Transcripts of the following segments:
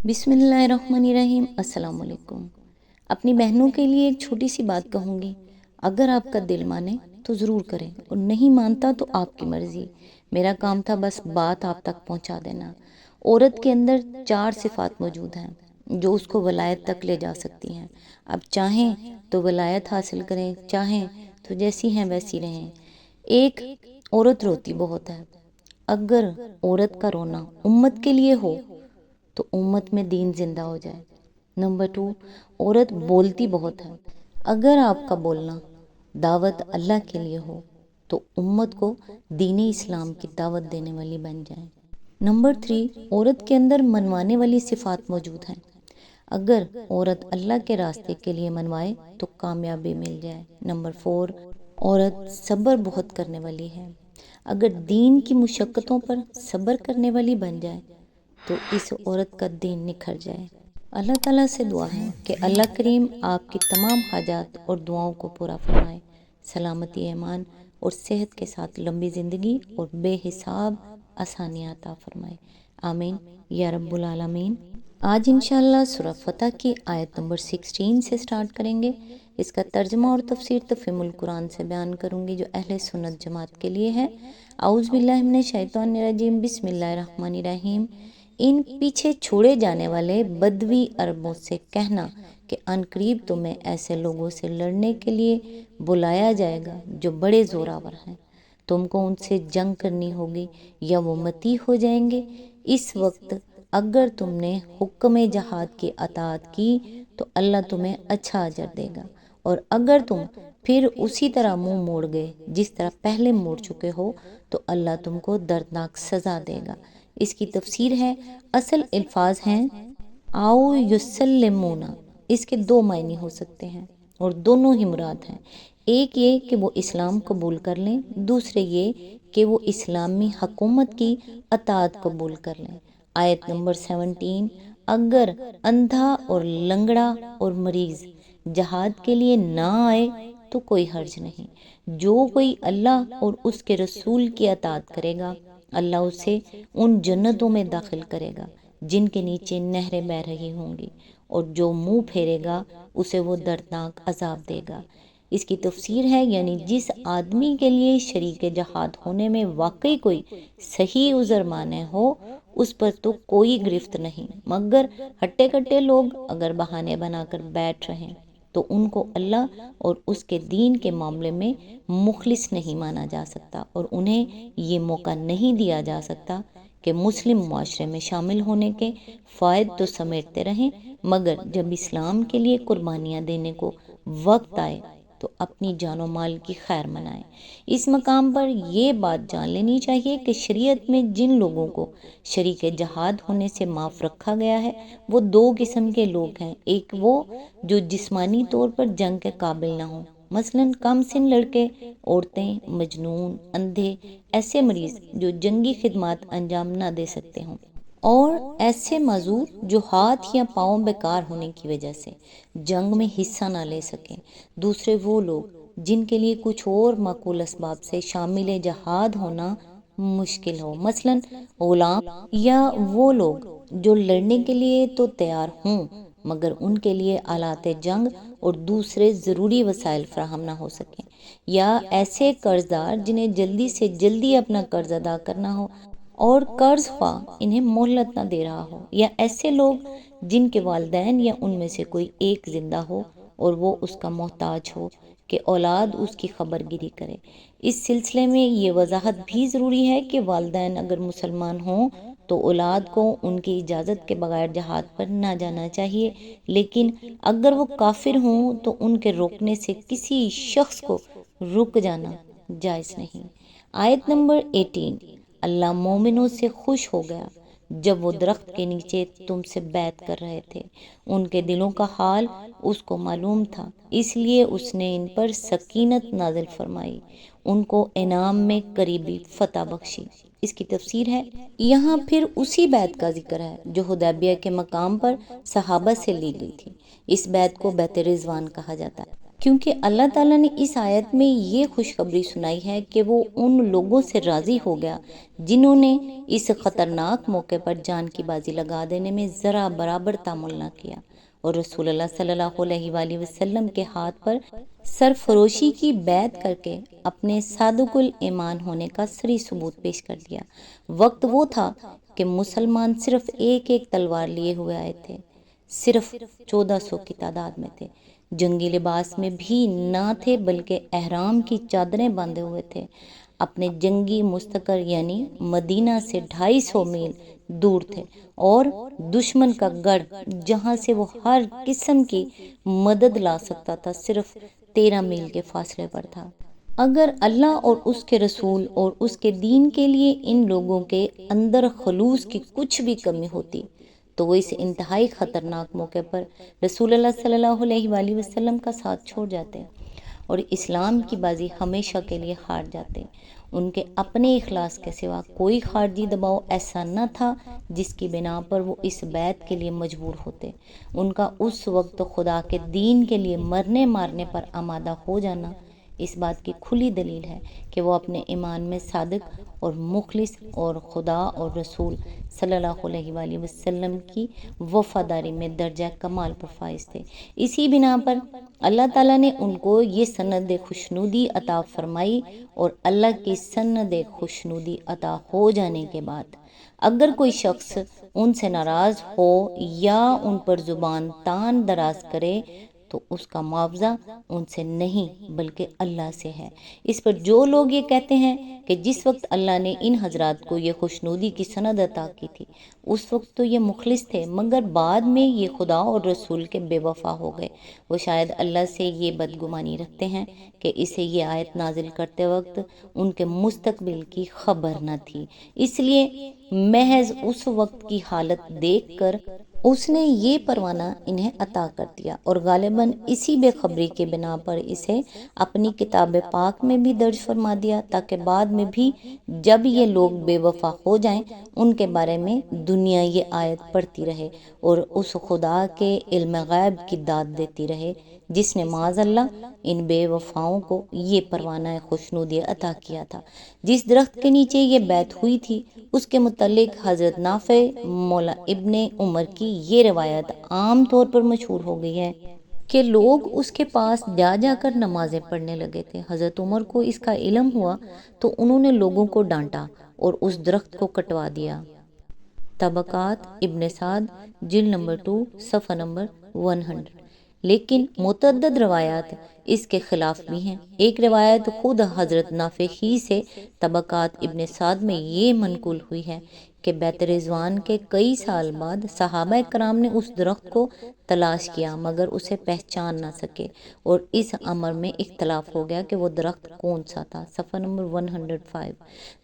بسم اللہ الرحمن الرحیم۔ السلام علیکم۔ اپنی بہنوں کے لیے ایک چھوٹی سی بات کہوں گی، اگر آپ کا دل مانے تو ضرور کریں، اور نہیں مانتا تو آپ کی مرضی۔ میرا کام تھا بس بات آپ تک پہنچا دینا۔ عورت کے اندر 4 صفات موجود ہیں جو اس کو ولایت تک لے جا سکتی ہیں۔ اب چاہیں تو ولایت حاصل کریں، چاہیں تو جیسی ہیں ویسی رہیں۔ ایک، عورت روتی بہت ہے۔ اگر عورت کا رونا امت کے لیے ہو تو امت میں دین زندہ ہو جائے۔ نمبر 2، عورت بولتی بہت ہے۔ اگر آپ کا بولنا دعوت اللہ کے لیے ہو تو امت کو دین اسلام کی دعوت دینے والی بن جائے۔ نمبر 3، عورت کے اندر منوانے والی صفات موجود ہیں۔ اگر عورت اللہ کے راستے کے لیے منوائے تو کامیابی مل جائے۔ نمبر 4، عورت صبر بہت کرنے والی ہے۔ اگر دین کی مشقتوں پر صبر کرنے والی بن جائے تو اس عورت کا دین نکھر جائے۔ اللہ تعالیٰ سے دعا ہے کہ اللہ کریم آپ کی تمام حاجات اور دعاؤں کو پورا فرمائے، سلامتی، ایمان اور صحت کے ساتھ لمبی زندگی اور بے حساب آسانیاں عطا فرمائے، آمین یا رب العالمین۔ آج انشاءاللہ سورہ فتح کی آیت نمبر 16 سے سٹارٹ کریں گے۔ اس کا ترجمہ اور تفسیر تفہیم القرآن سے بیان کروں گی جو اہل سنت جماعت کے لیے ہے۔ اعوذ باللہ من الشیطان الرجیم، بسم اللہ الرحمن الرحیم۔ ان پیچھے چھوڑے جانے والے بدوی عربوں سے کہنا کہ عنقریب تمہیں ایسے لوگوں سے لڑنے کے لیے بلایا جائے گا جو بڑے زوراور ہیں، تم کو ان سے جنگ کرنی ہوگی یا وہ متی ہو جائیں گے۔ اس وقت اگر تم نے حکم جہاد کی اطاعت کی تو اللہ تمہیں اچھا اجر دے گا، اور اگر تم پھر اسی طرح منہ موڑ گئے جس طرح پہلے موڑ چکے ہو تو اللہ تم کو دردناک سزا دے گا۔ اس کی تفسیر ہے، اصل الفاظ ہیں آؤ یسلمونا، اس کے 2 معنی ہو سکتے ہیں اور دونوں ہی مراد ہیں۔ ایک یہ کہ وہ اسلام قبول کر لیں، دوسرے یہ کہ وہ اسلامی حکومت کی اطاعت قبول کر لیں۔ آیت نمبر 17، اگر اندھا اور لنگڑا اور مریض جہاد کے لیے نہ آئے تو کوئی حرج نہیں۔ جو کوئی اللہ اور اس کے رسول کی اطاعت کرے گا اللہ اسے ان جنتوں میں داخل کرے گا جن کے نیچے نہریں بہہ رہی ہوں گی، اور جو منہ پھیرے گا اسے وہ دردناک عذاب دے گا۔ اس کی تفسیر ہے، یعنی جس آدمی کے لیے شریک جہاد ہونے میں واقعی کوئی صحیح عذر مانے ہو اس پر تو کوئی گرفت نہیں، مگر ہٹے کٹے لوگ اگر بہانے بنا کر بیٹھ رہیں تو ان کو اللہ اور اس کے دین کے معاملے میں مخلص نہیں مانا جا سکتا، اور انہیں یہ موقع نہیں دیا جا سکتا کہ مسلم معاشرے میں شامل ہونے کے فوائد تو سمیٹتے رہیں، مگر جب اسلام کے لیے قربانیاں دینے کو وقت آئے تو اپنی جان و مال کی خیر منائیں۔ اس مقام پر یہ بات جان لینی چاہیے کہ شریعت میں جن لوگوں کو شریک جہاد ہونے سے معاف رکھا گیا ہے وہ 2 قسم کے لوگ ہیں۔ ایک وہ جو جسمانی طور پر جنگ کے قابل نہ ہوں، مثلا کم سن لڑکے، عورتیں، مجنون، اندھے، ایسے مریض جو جنگی خدمات انجام نہ دے سکتے ہوں، اور ایسے معذور جو ہاتھ یا پاؤں بیکار ہونے کی وجہ سے جنگ میں حصہ نہ لے سکیں۔ دوسرے وہ لوگ جن کے لیے کچھ اور معقول اسباب سے شامل جہاد ہونا مشکل ہو، مثلا غلام، یا وہ لوگ جو لڑنے کے لیے تو تیار ہوں مگر ان کے لیے آلات جنگ اور دوسرے ضروری وسائل فراہم نہ ہو سکیں، یا ایسے قرض دار جنہیں جلدی سے جلدی اپنا قرض ادا کرنا ہو اور قرض خواہ انہیں مہلت نہ دے رہا ہو، یا ایسے لوگ جن کے والدین یا ان میں سے کوئی ایک زندہ ہو اور وہ اس کا محتاج ہو کہ اولاد اس کی خبر گیری کرے۔ اس سلسلے میں یہ وضاحت بھی ضروری ہے کہ والدین اگر مسلمان ہوں تو اولاد کو ان کی اجازت کے بغیر جہاد پر نہ جانا چاہیے، لیکن اگر وہ کافر ہوں تو ان کے روکنے سے کسی شخص کو رک جانا جائز نہیں۔ آیت نمبر 18، اللہ مومنوں سے خوش ہو گیا جب وہ درخت کے نیچے تم سے بیعت کر رہے تھے، ان کے دلوں کا حال اس کو معلوم تھا، اس لیے اس نے ان پر سکینت نازل فرمائی، ان کو انعام میں قریبی فتح بخشی۔ اس کی تفسیر ہے، یہاں پھر اسی بیعت کا ذکر ہے جو حدیبیہ کے مقام پر صحابہ سے لی گئی تھی۔ اس بیعت کو بیعت رضوان کہا جاتا ہے۔ کیونکہ اللہ تعالیٰ نے اس آیت میں یہ خوشخبری سنائی ہے کہ وہ ان لوگوں سے راضی ہو گیا جنہوں نے اس خطرناک موقع پر جان کی بازی لگا دینے میں ذرا برابر تعامل نہ کیا، اور رسول اللہ صلی اللہ علیہ وآلہ وسلم کے ہاتھ پر سرفروشی کی بیعت کر کے اپنے صادق الایمان ہونے کا صریح ثبوت پیش کر دیا۔ وقت وہ تھا کہ مسلمان صرف ایک ایک تلوار لیے ہوئے آئے تھے، صرف 1400 کی تعداد میں تھے، جنگی لباس میں بھی نہ تھے بلکہ احرام کی چادریں باندھے ہوئے تھے، اپنے جنگی مستقر یعنی مدینہ سے 250 میل دور تھے، اور دشمن کا گڑھ جہاں سے وہ ہر قسم کی مدد لا سکتا تھا صرف 13 میل کے فاصلے پر تھا۔ اگر اللہ اور اس کے رسول اور اس کے دین کے لیے ان لوگوں کے اندر خلوص کی کچھ بھی کمی ہوتی تو وہ اس انتہائی خطرناک موقع پر رسول اللہ صلی اللہ علیہ وآلہ وسلم کا ساتھ چھوڑ جاتے اور اسلام کی بازی ہمیشہ کے لیے ہار جاتے۔ ان کے اپنے اخلاص کے سوا کوئی خارجی دباؤ ایسا نہ تھا جس کی بنا پر وہ اس بیعت کے لیے مجبور ہوتے۔ ان کا اس وقت خدا کے دین کے لیے مرنے مارنے پر آمادہ ہو جانا اس بات کی کھلی دلیل ہے کہ وہ اپنے ایمان میں صادق اور مخلص اور خدا اور رسول صلی اللہ علیہ وآلہ وسلم کی وفاداری میں درجہ کمال پر فائز تھے۔ اسی بنا پر اللہ تعالیٰ نے ان کو یہ سند خوشنودی عطا فرمائی، اور اللہ کی سند خوشنودی عطا ہو جانے کے بعد اگر کوئی شخص ان سے ناراض ہو یا ان پر زبان تان دراز کرے تو اس کا معاوضہ ان سے نہیں بلکہ اللہ سے ہے۔ اس پر جو لوگ یہ کہتے ہیں کہ جس وقت اللہ نے ان حضرات کو یہ خوشنودی کی سند عطا کی تھی اس وقت تو یہ مخلص تھے، مگر بعد میں یہ خدا اور رسول کے بے وفا ہو گئے، وہ شاید اللہ سے یہ بدگمانی رکھتے ہیں کہ اسے یہ آیت نازل کرتے وقت ان کے مستقبل کی خبر نہ تھی، اس لیے محض اس وقت کی حالت دیکھ کر اس نے یہ پروانہ انہیں عطا کر دیا، اور غالباً اسی بے خبری کے بنا پر اسے اپنی کتاب پاک میں بھی درج فرما دیا تاکہ بعد میں بھی جب یہ لوگ بے وفا ہو جائیں ان کے بارے میں دنیا یہ آیت پڑھتی رہے اور اس خدا کے علم غیب کی داد دیتی رہے جس نے معاذ اللہ ان بے وفاؤں کو یہ پروانہ خوشنودی عطا کیا تھا۔ جس درخت کے نیچے یہ بیعت ہوئی تھی اس کے متعلق حضرت نافع مولا ابن عمر کی یہ روایت عام طور پر مشہور ہو گئی ہے کہ لوگ اس کے پاس جا جا کر نمازیں پڑھنے لگے تھے۔ حضرت عمر کو اس کا علم ہوا تو انہوں نے لوگوں کو ڈانٹا اور اس درخت کو کٹوا دیا۔ طبقات ابن سعد جلد نمبر 2 صفحہ نمبر 100۔ لیکن متعدد روایات اس کے خلاف بھی ہیں۔ ایک روایت خود حضرت نافع ہی سے طبقات ابن سعد میں یہ منقول ہوئی ہے کہ بیت رضوان کے کئی سال بعد صحابہ کرام نے اس درخت کو تلاش کیا مگر اسے پہچان نہ سکے، اور اس امر میں اختلاف ہو گیا کہ وہ درخت کون سا تھا۔ صفحہ نمبر 105۔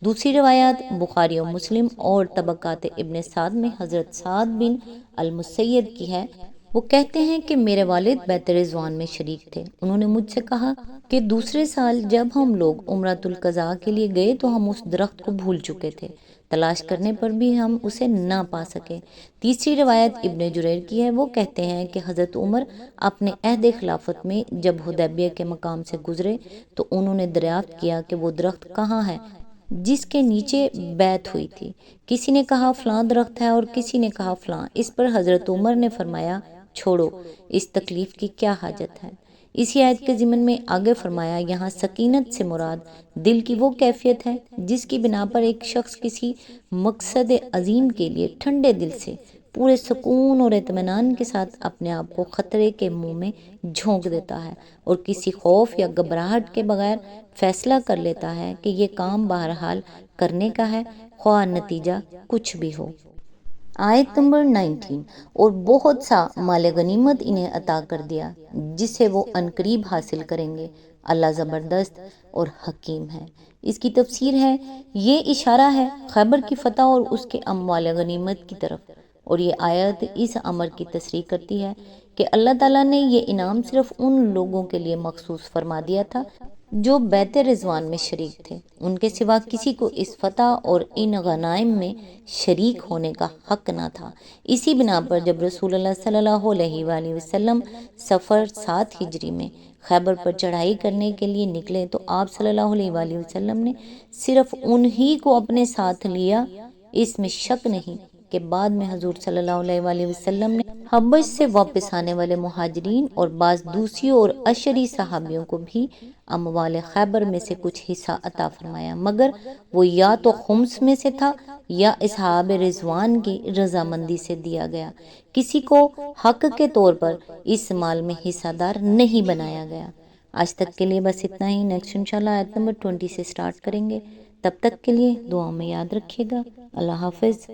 دوسری روایات بخاری و مسلم اور طبقات ابن سعد میں حضرت سعد بن المسیب کی ہے۔ وہ کہتے ہیں کہ میرے والد بیت رضوان میں شریک تھے، انہوں نے مجھ سے کہا کہ دوسرے سال جب ہم لوگ عمرۃ القضاء کے لیے گئے تو ہم اس درخت کو بھول چکے تھے، تلاش کرنے پر بھی ہم اسے نہ پا سکے۔ تیسری روایت ابن جریر کی ہے، وہ کہتے ہیں کہ حضرت عمر اپنے عہد خلافت میں جب حدیبیہ کے مقام سے گزرے تو انہوں نے دریافت کیا کہ وہ درخت کہاں ہے جس کے نیچے بیعت ہوئی تھی۔ کسی نے کہا فلاں درخت ہے اور کسی نے کہا فلاں۔ اس پر حضرت عمر نے فرمایا چھوڑو، اس تکلیف کی کیا حاجت ہے۔ اسی آیت کے ضمن میں آگے فرمایا یہاں سکینت سے مراد دل کی وہ کیفیت ہے جس کی بنا پر ایک شخص کسی مقصد عظیم کے لیے ٹھنڈے دل سے پورے سکون اور اطمینان کے ساتھ اپنے آپ کو خطرے کے منہ میں جھونک دیتا ہے اور کسی خوف یا گھبراہٹ کے بغیر فیصلہ کر لیتا ہے کہ یہ کام بہرحال کرنے کا ہے خواہ نتیجہ کچھ بھی ہو۔ آیت نمبر 19۔ اور بہت سا مال غنیمت انہیں عطا کر دیا جسے وہ عنقریب حاصل کریں گے، اللہ زبردست اور حکیم ہے۔ اس کی تفسیر ہے یہ اشارہ ہے خیبر کی فتح اور اس کے اموال غنیمت کی طرف، اور یہ آیت اس امر کی تصریح کرتی ہے کہ اللہ تعالیٰ نے یہ انعام صرف ان لوگوں کے لیے مخصوص فرما دیا تھا جو بیت رضوان میں شریک تھے، ان کے سوا کسی کو اس فتح اور ان غنائم میں شریک ہونے کا حق نہ تھا۔ اسی بنا پر جب رسول اللہ صلی اللہ علیہ وآلہ وسلم سفر 7 ہجری میں خیبر پر چڑھائی کرنے کے لیے نکلے تو آپ صلی اللہ علیہ وآلہ وسلم نے صرف انہی کو اپنے ساتھ لیا۔ اس میں شک نہیں کہ بعد میں حضور صلی اللہ علیہ وآلہ وسلم نے حبش سے واپس آنے والے مہاجرین اور بعض دوسری اور عشری صحابیوں کو بھی اموال خیبر میں سے کچھ حصہ عطا فرمایا، مگر وہ یا تو خمس میں سے تھا یا اصحاب رضوان کی رضامندی سے دیا گیا، کسی کو حق کے طور پر اس مال میں حصہ دار نہیں بنایا گیا۔ آج تک کے لیے بس اتنا ہی، نیکسٹ انشاءاللہ آیت نمبر 20 سے سٹارٹ کریں گے۔ تب تک کے لیے دعاؤں میں یاد رکھیے گا۔ اللہ حافظ۔